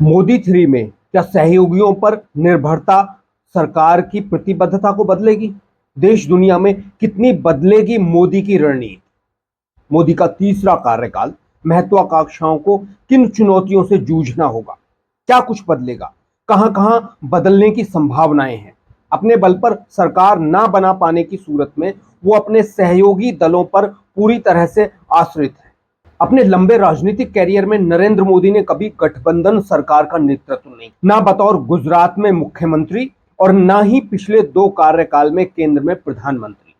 मोदी 3 में क्या सहयोगियों पर निर्भरता सरकार की प्रतिबद्धता को बदलेगी? देश दुनिया में कितनी बदलेगी मोदी की रणनीति? मोदी का तीसरा कार्यकाल महत्वाकांक्षाओं को किन चुनौतियों से जूझना होगा? क्या कुछ बदलेगा? कहां कहां बदलने की संभावनाएं हैं? अपने बल पर सरकार ना बना पाने की सूरत में वो अपने सहयोगी दलों पर पूरी तरह से आश्रित है। अपने लंबे राजनीतिक कैरियर में नरेंद्र मोदी ने कभी गठबंधन सरकार का नेतृत्व नहीं, ना बतौर गुजरात में मुख्यमंत्री और ना ही पिछले 2 कार्यकाल में केंद्र में प्रधानमंत्री।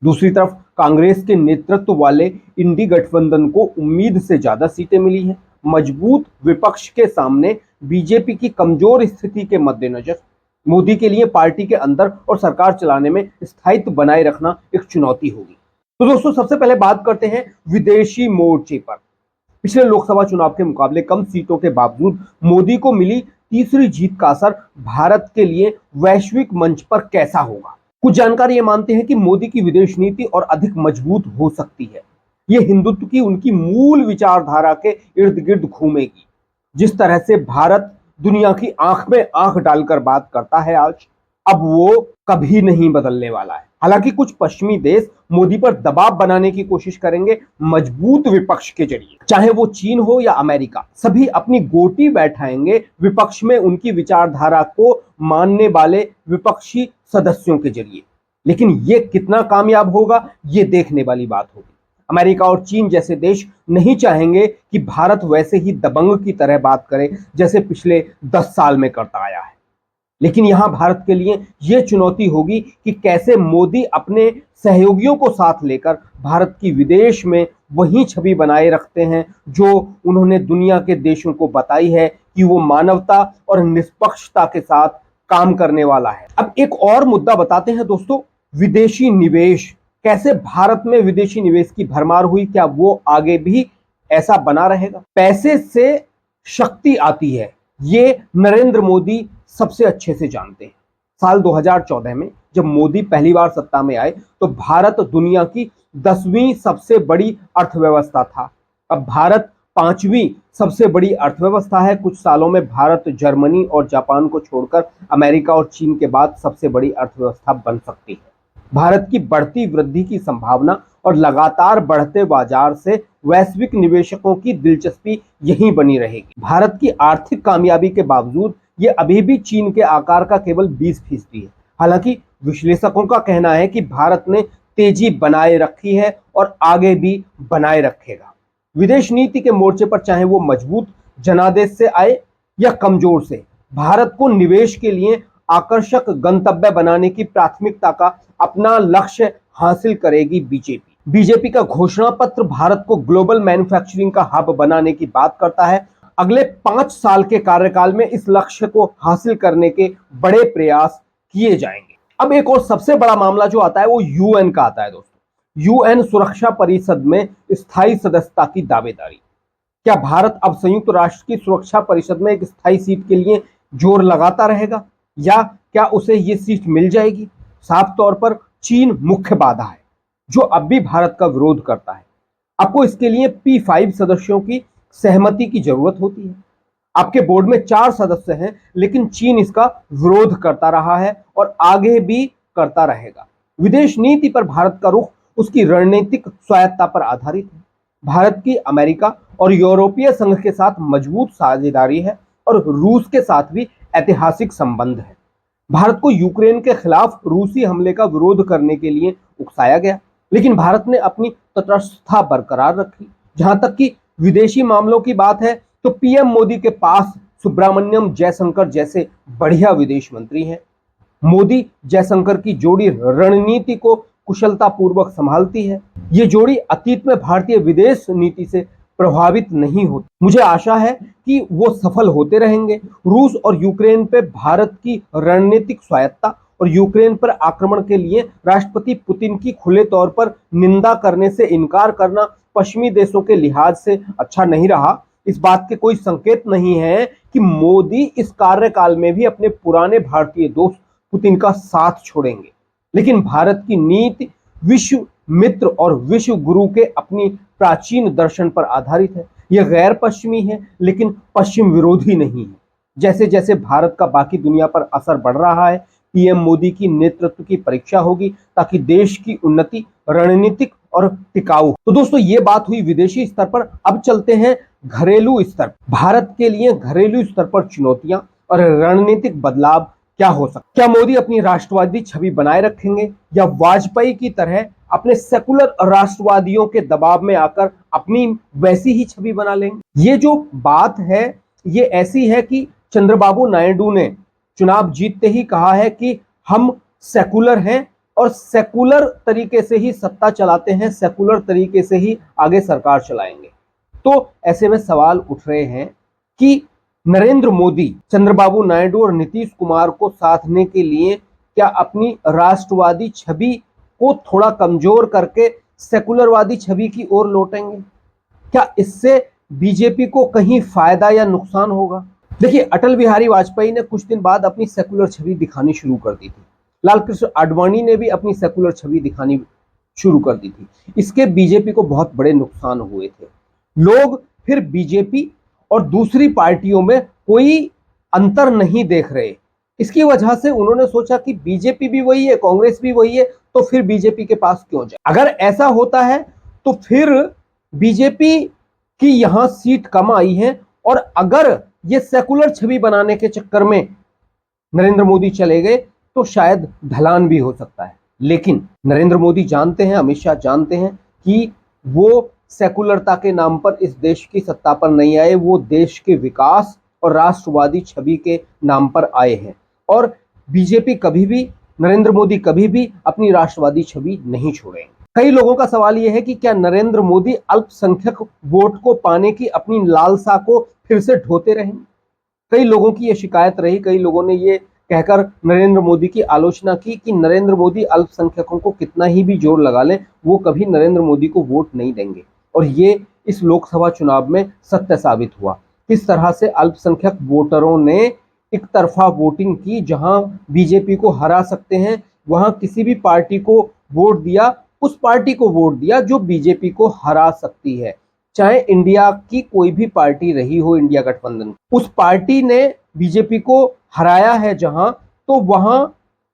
दूसरी तरफ कांग्रेस के नेतृत्व वाले इंडी गठबंधन को उम्मीद से ज्यादा सीटें मिली हैं। मजबूत विपक्ष के सामने बीजेपी की कमजोर स्थिति के मद्देनजर मोदी के लिए पार्टी के अंदर और सरकार चलाने में स्थायित्व बनाए रखना एक चुनौती होगी। तो दोस्तों, सबसे पहले बात करते हैं विदेशी मोर्चे पर। पिछले लोकसभा चुनाव के मुकाबले कम सीटों के बावजूद मोदी को मिली तीसरी जीत का असर भारत के लिए वैश्विक मंच पर कैसा होगा? कुछ जानकार ये मानते हैं कि मोदी की विदेश नीति और अधिक मजबूत हो सकती है। ये हिंदुत्व की उनकी मूल विचारधारा के इर्द गिर्द घूमेगी। जिस तरह से भारत दुनिया की आंख में आंख डालकर बात करता है आज, अब वो कभी नहीं बदलने वाला है। हालांकि कुछ पश्चिमी देश मोदी पर दबाव बनाने की कोशिश करेंगे मजबूत विपक्ष के जरिए। चाहे वो चीन हो या अमेरिका, सभी अपनी गोटी बैठाएंगे विपक्ष में उनकी विचारधारा को मानने वाले विपक्षी सदस्यों के जरिए। लेकिन ये कितना कामयाब होगा, ये देखने वाली बात होगी। अमेरिका और चीन जैसे देश नहीं चाहेंगे कि भारत वैसे ही दबंग की तरह बात करे जैसे पिछले 10 साल में करता आया है। लेकिन यहां भारत के लिए यह चुनौती होगी कि कैसे मोदी अपने सहयोगियों को साथ लेकर भारत की विदेश में वही छवि बनाए रखते हैं जो उन्होंने दुनिया के देशों को बताई है कि वो मानवता और निष्पक्षता के साथ काम करने वाला है। अब एक और मुद्दा बताते हैं दोस्तों, विदेशी निवेश। कैसे भारत में विदेशी निवेश की भरमार हुई, क्या वो आगे भी ऐसा बना रहेगा? पैसे से शक्ति आती है, ये नरेंद्र मोदी सबसे अच्छे से जानते हैं। साल 2014 में जब मोदी पहली बार सत्ता में आए तो भारत दुनिया की 10वीं सबसे बड़ी अर्थव्यवस्था था। अब भारत 5वीं सबसे बड़ी अर्थव्यवस्था है। कुछ सालों में भारत जर्मनी और जापान को छोड़कर अमेरिका और चीन के बाद सबसे बड़ी अर्थव्यवस्था बन सकती है। भारत की बढ़ती वृद्धि की संभावना और लगातार बढ़ते बाजार से वैश्विक निवेशकों की दिलचस्पी यहीं बनी रहेगी। भारत की आर्थिक कामयाबी के बावजूद ये अभी भी चीन के आकार का केवल 20% है। हालांकि विश्लेषकों का कहना है कि भारत ने तेजी बनाए रखी है और आगे भी बनाए रखेगा। विदेश नीति के मोर्चे पर चाहे वो मजबूत जनादेश से आए या कमजोर से, भारत को निवेश के लिए आकर्षक गंतव्य बनाने की प्राथमिकता का अपना लक्ष्य हासिल करेगी बीजेपी। बीजेपी का घोषणा पत्र भारत को ग्लोबल मैन्युफैक्चरिंग का हब बनाने की बात करता है। अगले 5 साल के कार्यकाल में इस लक्ष्य को हासिल करने के बड़े प्रयास किए जाएंगे। अब एक और सबसे बड़ा मामला जो आता है वो यूएन का आता है दोस्तों। यूएन सुरक्षा परिषद में स्थायी सदस्यता की दावेदारी। क्या भारत अब संयुक्त राष्ट्र की सुरक्षा परिषद में एक स्थायी सीट के लिए जोर लगाता रहेगा या क्या उसे ये सीट मिल जाएगी? साफ तौर पर चीन मुख्य बाधा है जो अब भी भारत का विरोध करता है। आपको इसके लिए P5 सदस्यों की सहमति की जरूरत होती है। आपके बोर्ड में 4 सदस्य हैं, लेकिन चीन इसका विरोध करता रहा है और आगे भी करता रहेगा। विदेश नीति पर भारत का रुख उसकी रणनीतिक स्वायत्तता पर आधारित है। भारत की अमेरिका और यूरोपीय संघ के साथ मजबूत साझेदारी है और रूस के साथ भी ऐतिहासिक संबंध है। भारत को यूक्रेन के खिलाफ रूसी हमले का विरोध करने के लिए उकसाया गया, लेकिन भारत ने अपनी तटस्थता बरकरार रखी। जहां तक कि विदेशी मामलों की बात है तो पीएम मोदी के पास सुब्रमण्यम जयशंकर जैसे बढ़िया विदेश मंत्री हैं। मोदी जयशंकर की जोड़ी रणनीति को कुशलतापूर्वक संभालती है। ये जोड़ी अतीत में भारतीय विदेश नीति से प्रभावित नहीं होती। मुझे आशा है कि वो सफल होते रहेंगे। रूस और यूक्रेन पे भारत की रणनीतिक स्वायत्तता और यूक्रेन पर आक्रमण के लिए राष्ट्रपति पुतिन की खुले तौर पर निंदा करने से इनकार करना पश्चिमी देशों के लिहाज से अच्छा नहीं रहा। इस बात के कोई संकेत नहीं है कि मोदी इस कार्यकाल में भी अपने पुराने भारतीय दोस्त पुतिन का साथ छोड़ेंगे। लेकिन भारत की नीति विश्व मित्र और विश्व गुरु के अपनी प्राचीन दर्शन पर आधारित है। यह गैर पश्चिमी है लेकिन पश्चिम विरोधी नहीं है। जैसे जैसे भारत का बाकी दुनिया पर असर बढ़ रहा है, पीएम मोदी की नेतृत्व की परीक्षा होगी ताकि देश की उन्नति रणनीतिक और टिकाऊ। तो दोस्तों, ये बात हुई विदेशी स्तर पर। अब चलते हैं घरेलू स्तर। भारत के लिए घरेलू स्तर पर चुनौतियां और रणनीतिक बदलाव क्या हो सकता? क्या मोदी अपनी राष्ट्रवादी छवि बनाए रखेंगे या वाजपेयी की तरह अपने सेकुलर राष्ट्रवादियों के दबाव में आकर अपनी वैसी ही छवि बना लेंगे? ये जो बात है ये ऐसी है कि चंद्रबाबू नायडू ने चुनाव जीतते ही कहा है कि हम सेकुलर हैं और सेकुलर तरीके से ही सत्ता चलाते हैं, सेकुलर तरीके से ही आगे सरकार चलाएंगे। तो ऐसे में सवाल उठ रहे हैं कि नरेंद्र मोदी चंद्रबाबू नायडू और नीतीश कुमार को साधने के लिए क्या अपनी राष्ट्रवादी छवि को थोड़ा कमजोर करके सेकुलरवादी छवि की ओर लौटेंगे? क्या इससे बीजेपी को कहीं फायदा या नुकसान होगा? देखिए, अटल बिहारी वाजपेयी ने कुछ दिन बाद अपनी सेकुलर छवि दिखानी शुरू कर दी थी। लाल कृष्ण आडवाणी ने भी अपनी सेकुलर छवि दिखानी शुरू कर दी थी। इसके बीजेपी को बहुत बड़े नुकसान हुए थे। लोग फिर बीजेपी और दूसरी पार्टियों में कोई अंतर नहीं देख रहे। इसकी वजह से उन्होंने सोचा कि बीजेपी भी वही है, कांग्रेस भी वही है, तो फिर बीजेपी के पास क्यों जाए? अगर ऐसा होता है तो फिर बीजेपी की यहां सीट कम आई है और अगर ये सेकुलर छवि बनाने के चक्कर में नरेंद्र मोदी चले गए तो शायद ढलान भी हो सकता है। लेकिन नरेंद्र मोदी जानते हैं, अमित शाह जानते हैं कि वो सेकुलरता के नाम पर इस देश की सत्ता पर नहीं आए, वो देश के विकास और राष्ट्रवादी छवि के नाम पर आए हैं। और बीजेपी कभी भी, नरेंद्र मोदी कभी भी अपनी राष्ट्रवादी छवि नहीं छोड़ेंगे। कई लोगों का सवाल यह है कि क्या नरेंद्र मोदी अल्पसंख्यक वोट को पाने की अपनी लालसा को फिर से ढोते रहेंगे? कई लोगों की यह शिकायत रही, कई लोगों ने ये कहकर नरेंद्र मोदी की आलोचना की कि नरेंद्र मोदी अल्पसंख्यकों को कितना ही भी जोर लगा लें, वो कभी नरेंद्र मोदी को वोट नहीं देंगे। और ये इस लोकसभा चुनाव में सत्य साबित हुआ। किस तरह से अल्पसंख्यक वोटरों ने एक तरफा वोटिंग की, जहां बीजेपी को हरा सकते हैं वहां किसी भी पार्टी को वोट दिया, उस पार्टी को वोट दिया जो बीजेपी को हरा सकती है। चाहे इंडिया की कोई भी पार्टी रही हो, इंडिया गठबंधन, उस पार्टी ने बीजेपी को हराया है जहां, तो वहां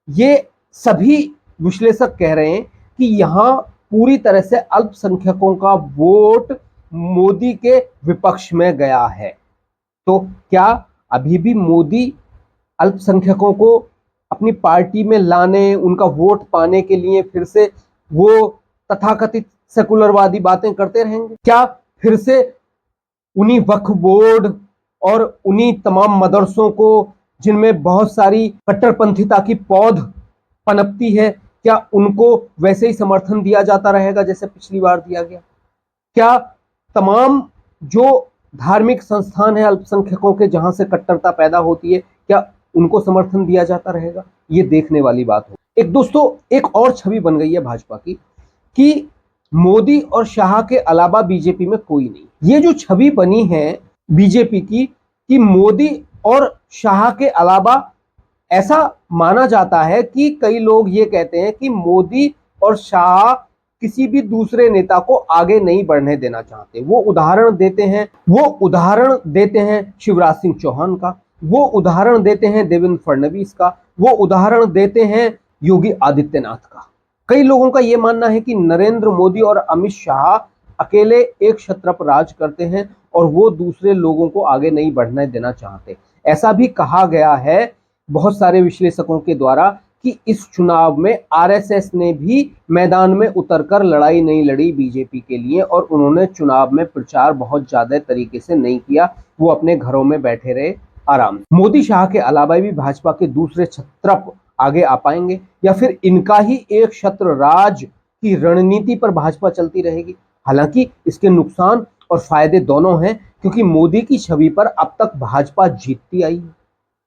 ये सभी विश्लेषक कह रहे हैं कि यहां पूरी तरह से अल्पसंख्यकों का वोट मोदी के विपक्ष में गया है। तो क्या अभी भी मोदी अल्पसंख्यकों को अपनी पार्टी में लाने, उनका वोट पाने के लिए फिर से वो तथाकथित सेकुलरवादी बातें करते रहेंगे? क्या फिर से उन्हीं वक्फ बोर्ड और उन्हीं तमाम मदरसों को जिनमें बहुत सारी कट्टरपंथिता की पौध पनपती है, क्या उनको वैसे ही समर्थन दिया जाता रहेगा जैसे पिछली बार दिया गया? क्या तमाम जो धार्मिक संस्थान है अल्पसंख्यकों के, जहां से कट्टरता पैदा होती है, क्या उनको समर्थन दिया जाता रहेगा? ये देखने वाली बात हो। एक दोस्तों, एक और छवि बन गई है भाजपा की कि मोदी और शाह के अलावा बीजेपी में कोई नहीं। ये जो छवि बनी है बीजेपी की कि मोदी और शाह के अलावा, ऐसा माना जाता है कि कई लोग ये कहते हैं कि मोदी और शाह किसी भी दूसरे नेता को आगे नहीं बढ़ने देना चाहते। वो उदाहरण देते हैं शिवराज सिंह चौहान का, वो उदाहरण देते हैं देवेंद्र फडणवीस का, वो उदाहरण देते हैं योगी आदित्यनाथ का। कई लोगों का यह मानना है कि नरेंद्र मोदी और अमित शाह अकेले एक छत्र पर राज करते हैं और वो दूसरे लोगों को आगे नहीं बढ़ने देना चाहते। ऐसा भी कहा गया है बहुत सारे विश्लेषकों के द्वारा कि इस चुनाव में आरएसएस ने भी मैदान में उतरकर लड़ाई नहीं लड़ी बीजेपी के लिए, और उन्होंने चुनाव में प्रचार बहुत ज्यादा तरीके से नहीं किया। वो अपने घरों में बैठे रहे आराम से। मोदी शाह के अलावा भी भाजपा के दूसरे छत्र आगे आ पाएंगे या फिर इनका ही एक छत्र राज की रणनीति पर भाजपा चलती रहेगी? हालांकि इसके नुकसान और फायदे दोनों हैं, क्योंकि मोदी की छवि पर अब तक भाजपा जीतती आई है।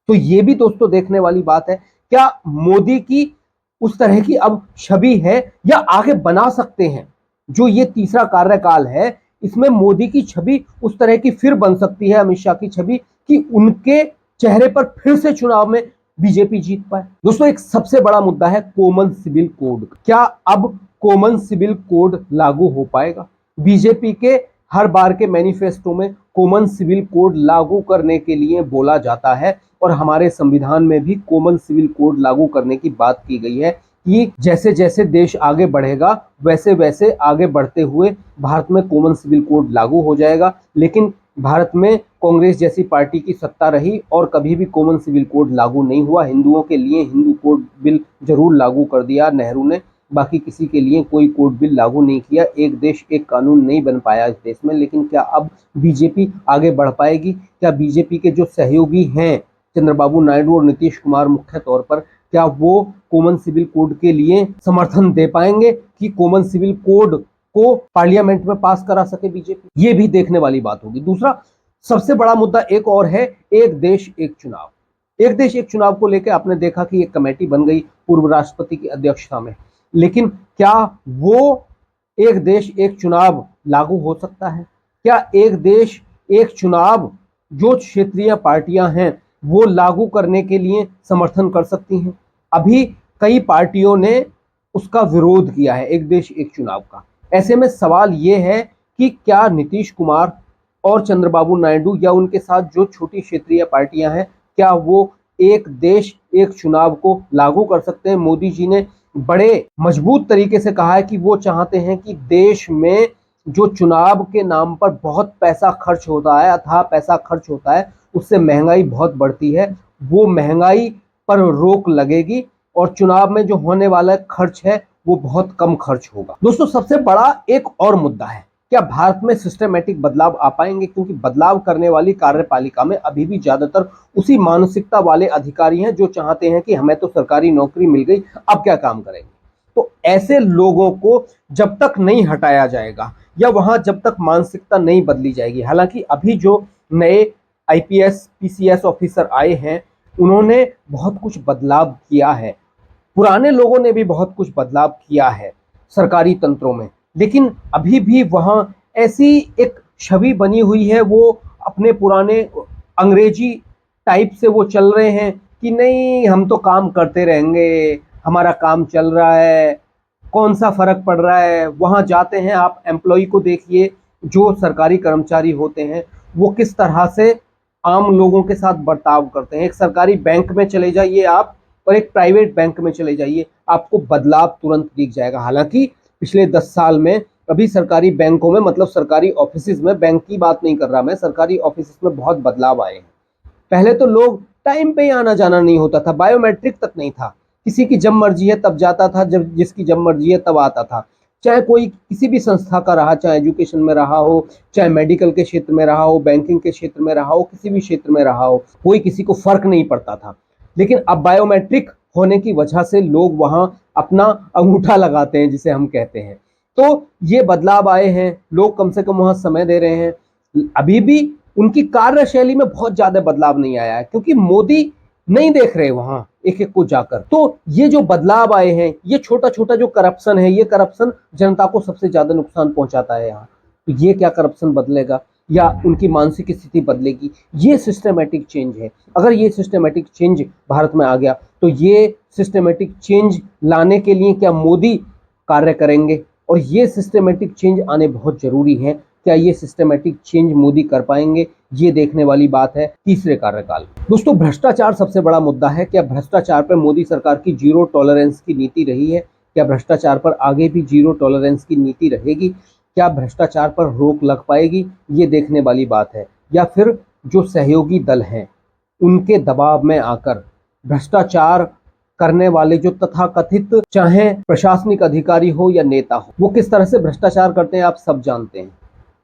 तो ये भी दोस्तों देखने वाली बात है, क्या मोदी की उस तरह की अब छवि है या आगे बना सकते हैं? जो ये तीसरा कार्यकाल है, इसमें मोदी की छवि उस तरह की फिर बन सकती है, अमित शाह की छवि, कि उनके चेहरे पर फिर से चुनाव में बीजेपी जीत पाए। दोस्तों, एक सबसे बड़ा मुद्दा है कॉमन सिविल कोड। क्या अब कॉमन सिविल कोड लागू हो पाएगा? बीजेपी के हर बार के मैनिफेस्टो में कॉमन सिविल कोड लागू करने के लिए बोला जाता है और हमारे संविधान में भी कॉमन सिविल कोड लागू करने की बात की गई है कि जैसे जैसे देश आगे बढ़ेगा वैसे वैसे आगे बढ़ते हुए भारत में कॉमन सिविल कोड लागू हो जाएगा। लेकिन भारत में कांग्रेस जैसी पार्टी की सत्ता रही और कभी भी कॉमन सिविल कोड लागू नहीं हुआ। हिंदुओं के लिए हिंदू कोड बिल जरूर लागू कर दिया नेहरू ने, बाकी किसी के लिए कोई कोड बिल लागू नहीं किया। एक देश एक कानून नहीं बन पाया इस देश में। लेकिन क्या अब बीजेपी आगे बढ़ पाएगी? क्या बीजेपी के जो सहयोगी हैं चंद्रबाबू नायडू और नीतीश कुमार मुख्य तौर पर, क्या वो कॉमन सिविल कोड के लिए समर्थन दे पाएंगे कि कॉमन सिविल कोड को पार्लियामेंट में पास करा सके बीजेपी? ये भी देखने वाली बात होगी। दूसरा सबसे बड़ा मुद्दा एक और है, एक देश एक चुनाव। एक देश एक चुनाव को लेकर आपने देखा कि एक कमेटी बन गई पूर्व राष्ट्रपति की अध्यक्षता में। लेकिन क्या वो एक देश एक चुनाव लागू हो सकता है? क्या एक देश एक चुनाव जो क्षेत्रीय पार्टियां हैं वो लागू करने के लिए समर्थन कर सकती हैं? अभी कई पार्टियों ने उसका विरोध किया है, एक देश एक चुनाव का। ऐसे में सवाल ये है कि क्या नीतीश कुमार और चंद्रबाबू नायडू या उनके साथ जो छोटी क्षेत्रीय पार्टियां हैं, क्या वो एक देश एक चुनाव को लागू कर सकते हैं? मोदी जी ने बड़े मजबूत तरीके से कहा है कि वो चाहते हैं कि देश में जो चुनाव के नाम पर बहुत पैसा खर्च होता है, अथाह पैसा खर्च होता है, उससे महंगाई बहुत बढ़ती है, वो महंगाई पर रोक लगेगी और चुनाव में जो होने वाला खर्च है वो बहुत कम खर्च होगा। दोस्तों सबसे बड़ा एक और मुद्दा है, क्या भारत में सिस्टमैटिक बदलाव आ पाएंगे? क्योंकि बदलाव करने वाली कार्यपालिका में अभी भी ज्यादातर उसी मानसिकता वाले अधिकारी हैं जो चाहते हैं कि हमें तो सरकारी नौकरी मिल गई, अब क्या काम करेंगे। तो ऐसे लोगों को जब तक नहीं हटाया जाएगा या वहां जब तक मानसिकता नहीं बदली जाएगी, हालांकि अभी जो नए आईपीएस पीसीएस ऑफिसर आए हैं उन्होंने बहुत कुछ बदलाव किया है, पुराने लोगों ने भी बहुत कुछ बदलाव किया है सरकारी तंत्रों में, लेकिन अभी भी वहां ऐसी एक छवि बनी हुई है, वो अपने पुराने अंग्रेजी टाइप से वो चल रहे हैं कि नहीं हम तो काम करते रहेंगे, हमारा काम चल रहा है, कौन सा फर्क पड़ रहा है। वहां जाते हैं आप एम्प्लॉय को देखिए, जो सरकारी कर्मचारी होते हैं वो किस तरह से आम लोगों के साथ बर्ताव करते हैं। एक सरकारी बैंक में चले जाइए आप और एक प्राइवेट बैंक में चले जाइए, आपको बदलाव तुरंत दिख जाएगा। हालांकि पिछले 10 साल में अभी सरकारी बैंकों में, मतलब सरकारी ऑफिस में, बैंक की बात नहीं कर रहा मैं, सरकारी ऑफिस में बहुत बदलाव आए हैं। पहले तो लोग टाइम पे ही आना जाना नहीं होता था, बायोमेट्रिक तक नहीं था, किसी की जब मर्जी है तब जाता था, जब जिसकी जब मर्जी है तब आता था। चाहे कोई किसी भी संस्था का रहा, चाहे एजुकेशन में रहा हो, चाहे मेडिकल के क्षेत्र में रहा हो, बैंकिंग के क्षेत्र में रहा हो, किसी भी क्षेत्र में रहा हो, कोई किसी को फर्क नहीं पड़ता था। लेकिन अब बायोमेट्रिक होने की वजह से लोग वहां अपना अंगूठा लगाते हैं जिसे हम कहते हैं। तो ये बदलाव आए हैं, लोग कम से कम वहां समय दे रहे हैं। अभी भी उनकी कार्यशैली में बहुत ज्यादा बदलाव नहीं आया है क्योंकि मोदी नहीं देख रहे वहां एक एक को जाकर। तो ये जो बदलाव आए हैं, ये छोटा छोटा जो करप्शन है, ये करप्शन जनता को सबसे ज्यादा नुकसान पहुंचाता है यहाँ। तो ये क्या करप्शन बदलेगा या उनकी मानसिक स्थिति बदलेगी? ये सिस्टमेटिक चेंज है। अगर ये सिस्टमेटिक चेंज भारत में आ गया तो ये सिस्टमेटिक चेंज लाने के लिए क्या मोदी कार्य करेंगे? और ये सिस्टमेटिक चेंज आने बहुत जरूरी है। क्या ये सिस्टमेटिक चेंज मोदी कर पाएंगे? ये देखने वाली बात है तीसरे कार्यकाल। दोस्तों भ्रष्टाचार सबसे बड़ा मुद्दा है। क्या भ्रष्टाचार पर मोदी सरकार की जीरो टॉलरेंस की नीति रही है? क्या भ्रष्टाचार पर आगे भी जीरो टॉलरेंस की नीति रहेगी? क्या भ्रष्टाचार पर रोक लग पाएगी? ये देखने वाली बात है। या फिर जो सहयोगी दल हैं उनके दबाव में आकर भ्रष्टाचार करने वाले जो तथाकथित चाहे प्रशासनिक अधिकारी हो या नेता हो, वो किस तरह से भ्रष्टाचार करते हैं आप सब जानते हैं।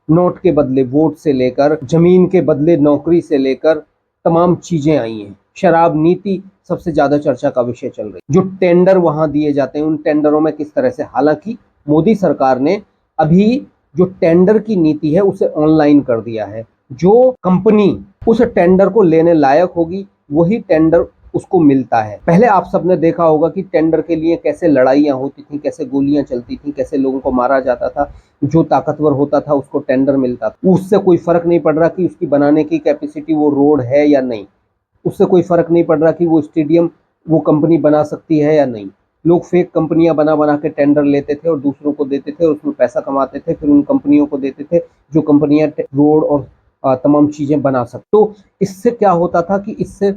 नोट के बदले वोट से लेकर, जमीन के बदले नौकरी से लेकर तमाम चीजें आई हैं। शराब नीति सबसे ज्यादा चर्चा का विषय चल रही। जो टेंडर वहां दिए जाते हैं उन टेंडरों में किस तरह से, हालांकि मोदी सरकार ने अभी जो टेंडर की नीति है उसे ऑनलाइन कर दिया है। जो कंपनी उस टेंडर को लेने लायक होगी वही टेंडर उसको मिलता है। पहले आप सबने देखा होगा कि टेंडर के लिए कैसे लड़ाइयां होती थी, कैसे गोलियां चलती थी, कैसे लोगों को मारा जाता था। जो ताकतवर होता था उसको टेंडर मिलता था, उससे कोई फर्क नहीं पड़ रहा कि उसकी बनाने की कैपेसिटी वो रोड है या नहीं, उससे कोई फर्क नहीं पड़ रहा कि वो स्टेडियम वो कंपनी बना सकती है या नहीं। लोग फेक कंपनियां बना बना के टेंडर लेते थे और दूसरों को देते थे और उसमें पैसा कमाते थे, फिर उन कंपनियों को देते थे जो कंपनियां रोड और तमाम चीजें बना सकते। तो इससे क्या होता था कि इससे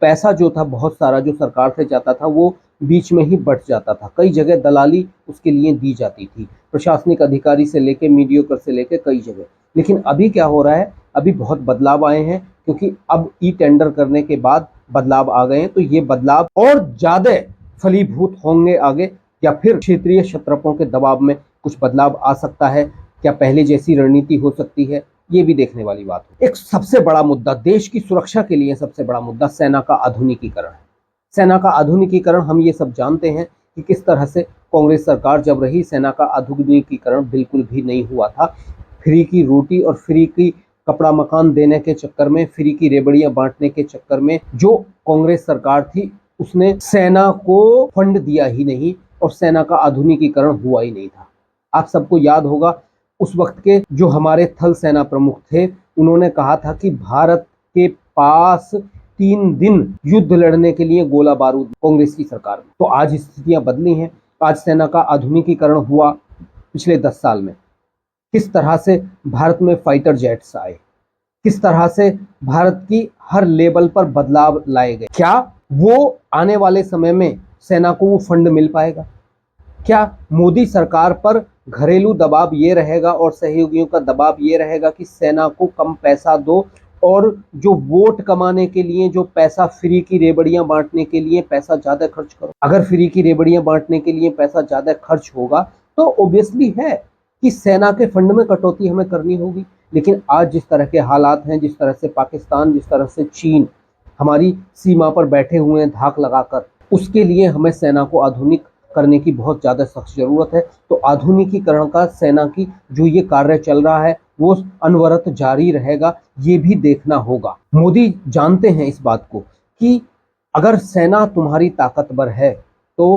पैसा जो था बहुत सारा जो सरकार से जाता था वो बीच में ही बट जाता था। कई जगह दलाली उसके लिए दी जाती थी, प्रशासनिक अधिकारी से लेके मीडियोकर से लेके कई जगह। लेकिन अभी क्या हो रहा है, अभी बहुत बदलाव आए हैं, क्योंकि अब ई टेंडर करने के बाद बदलाव आ गए हैं। तो ये बदलाव और ज्यादा फलीभूत होंगे आगे, या फिर क्षेत्रीय क्षत्रपों के दबाव में कुछ बदलाव आ सकता है, क्या पहले जैसी रणनीति हो सकती है, ये भी देखने वाली बात है। एक सबसे बड़ा मुद्दा, देश की सुरक्षा के लिए सबसे बड़ा मुद्दा सेना का आधुनिकीकरण है। सेना का आधुनिकीकरण, हम ये सब जानते हैं कि किस तरह से कांग्रेस सरकार जब रही, सेना का आधुनिकीकरण बिल्कुल भी नहीं हुआ था। फ्री की रोटी और फ्री की कपड़ा मकान देने के चक्कर में, फ्री की रेबड़ियां बांटने के चक्कर में जो कांग्रेस सरकार थी उसने सेना को फंड दिया ही नहीं और सेना का आधुनिकीकरण हुआ ही नहीं था। आप सबको याद होगा उस वक्त के जो हमारे थल सेना प्रमुख थे, उन्होंने कहा था कि भारत के पास 3 दिन युद्ध लड़ने के लिए गोला बारूद, कांग्रेस की सरकार में। तो आज स्थितियां बदली हैं, आज सेना का आधुनिकीकरण हुआ पिछले 10 साल में। किस तरह से भारत में फाइटर जेट्स आए, किस तरह से भारत की हर लेवल पर बदलाव लाए गए। क्या वो आने वाले समय में सेना को वो फंड मिल पाएगा? क्या मोदी सरकार पर घरेलू दबाव ये रहेगा और सहयोगियों का दबाव ये रहेगा कि सेना को कम पैसा दो और जो वोट कमाने के लिए जो पैसा, फ्री की रेबड़ियां बांटने के लिए पैसा ज्यादा खर्च करो? अगर फ्री की रेबड़ियां बांटने के लिए पैसा ज्यादा खर्च होगा तो ऑब्वियसली है कि सेना के फंड में कटौती हमें करनी होगी। लेकिन आज जिस तरह के हालात हैं, जिस तरह से पाकिस्तान, जिस तरह से चीन हमारी सीमा पर बैठे हुए हैं धाक लगाकर, उसके लिए हमें सेना को आधुनिक करने की बहुत ज़्यादा सख्त ज़रूरत है। तो आधुनिकीकरण का सेना की जो ये कार्य चल रहा है वो अनवरत जारी रहेगा, ये भी देखना होगा। मोदी जानते हैं इस बात को कि अगर सेना तुम्हारी ताकतवर है तो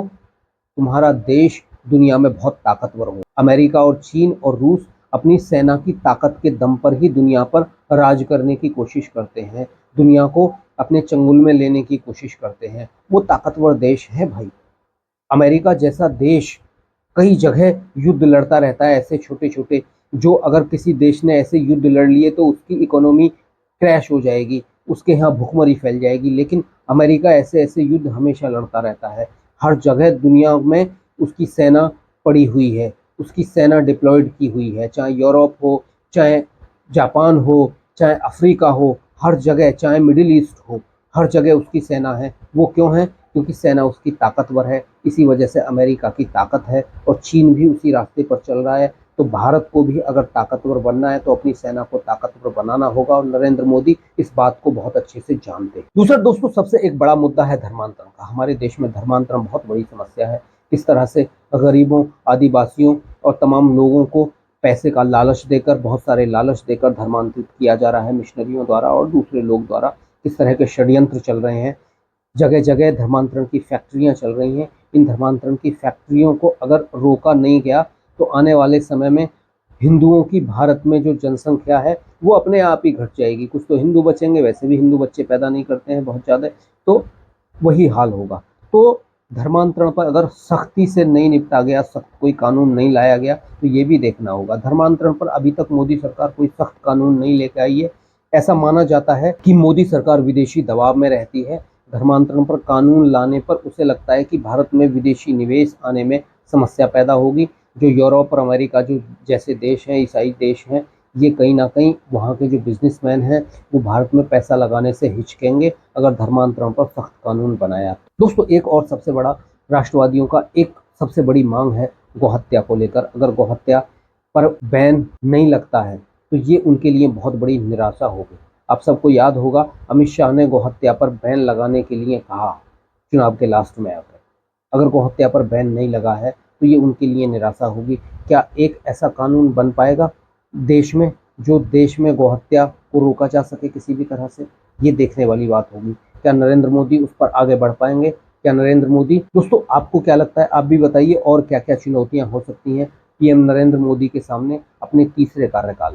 तुम्हारा देश दुनिया में बहुत ताकतवर हो। अमेरिका और चीन और रूस अपनी सेना की ताकत के दम पर ही दुनिया पर राज करने की कोशिश करते हैं, दुनिया को अपने चंगुल में लेने की कोशिश करते हैं। वो ताकतवर देश है भाई। अमेरिका जैसा देश कई जगह युद्ध लड़ता रहता है, ऐसे छोटे छोटे, जो अगर किसी देश ने ऐसे युद्ध लड़ लिए तो उसकी इकोनॉमी क्रैश हो जाएगी, उसके यहाँ भुखमरी फैल जाएगी। लेकिन अमेरिका ऐसे ऐसे युद्ध हमेशा लड़ता रहता है, हर जगह दुनिया में उसकी सेना पड़ी हुई है, उसकी सेना डिप्लॉयड की हुई है, चाहे यूरोप हो, चाहे जापान हो, चाहे अफ्रीका हो, हर जगह, चाहे मिडिल ईस्ट हो, हर जगह उसकी सेना है। वो क्यों है? क्योंकि सेना उसकी ताकतवर है। इसी वजह से अमेरिका की ताकत है और चीन भी उसी रास्ते पर चल रहा है। तो भारत को भी अगर ताकतवर बनना है तो अपनी सेना को ताकतवर बनाना होगा और नरेंद्र मोदी इस बात को बहुत अच्छे से जानते हैं। दूसरा दोस्तों, सबसे एक बड़ा मुद्दा है धर्मांतरण का। हमारे देश में धर्मांतरण बहुत बड़ी समस्या है। किस तरह से गरीबों, आदिवासियों और तमाम लोगों को पैसे का लालच देकर, बहुत सारे लालच देकर धर्मांतरित किया जा रहा है मिशनरियों द्वारा और दूसरे लोग द्वारा। किस तरह के षड्यंत्र चल रहे हैं, जगह जगह धर्मांतरण की फैक्ट्रियां चल रही हैं। इन धर्मांतरण की फैक्ट्रियों को अगर रोका नहीं गया तो आने वाले समय में हिंदुओं की भारत में जो जनसंख्या है वो अपने आप ही घट जाएगी। कुछ तो हिंदू बचेंगे, वैसे भी हिंदू बच्चे पैदा नहीं करते हैं बहुत ज़्यादा, तो वही हाल होगा। तो धर्मांतरण पर अगर सख्ती से नहीं निपटा गया, सख्त कोई कानून नहीं लाया गया तो ये भी देखना होगा। धर्मांतरण पर अभी तक मोदी सरकार कोई सख्त कानून नहीं लेकर आई है। ऐसा माना जाता है कि मोदी सरकार विदेशी दबाव में रहती है। धर्मांतरण पर कानून लाने पर उसे लगता है कि भारत में विदेशी निवेश आने में समस्या पैदा होगी। जो यूरोप और अमेरिका जो जैसे देश हैं, ईसाई देश हैं, ये कहीं ना कहीं वहाँ के जो बिजनेसमैन हैं वो भारत में पैसा लगाने से हिचकेंगे अगर धर्मांतरण पर सख्त कानून बनाया। दोस्तों, एक और सबसे बड़ा राष्ट्रवादियों का एक सबसे बड़ी मांग है गौहत्या को लेकर। अगर गौहत्या पर बैन नहीं लगता है तो ये उनके लिए बहुत बड़ी निराशा होगी। आप सबको याद होगा अमित शाह ने गौहत्या पर बैन लगाने के लिए कहा चुनाव के लास्ट में आकर। अगर गौहत्या पर बैन नहीं लगा है तो ये उनके लिए निराशा होगी। क्या एक ऐसा कानून बन पाएगा देश में जो देश में गौहत्या को रोका जा सके किसी भी तरह से? ये देखने वाली बात होगी। क्या नरेंद्र मोदी उस पर आगे बढ़ पाएंगे? क्या नरेंद्र मोदी, दोस्तों आपको क्या लगता है, आप भी बताइए। और क्या क्या चुनौतियां हो सकती हैं पीएम नरेंद्र मोदी के सामने अपने तीसरे कार्यकाल?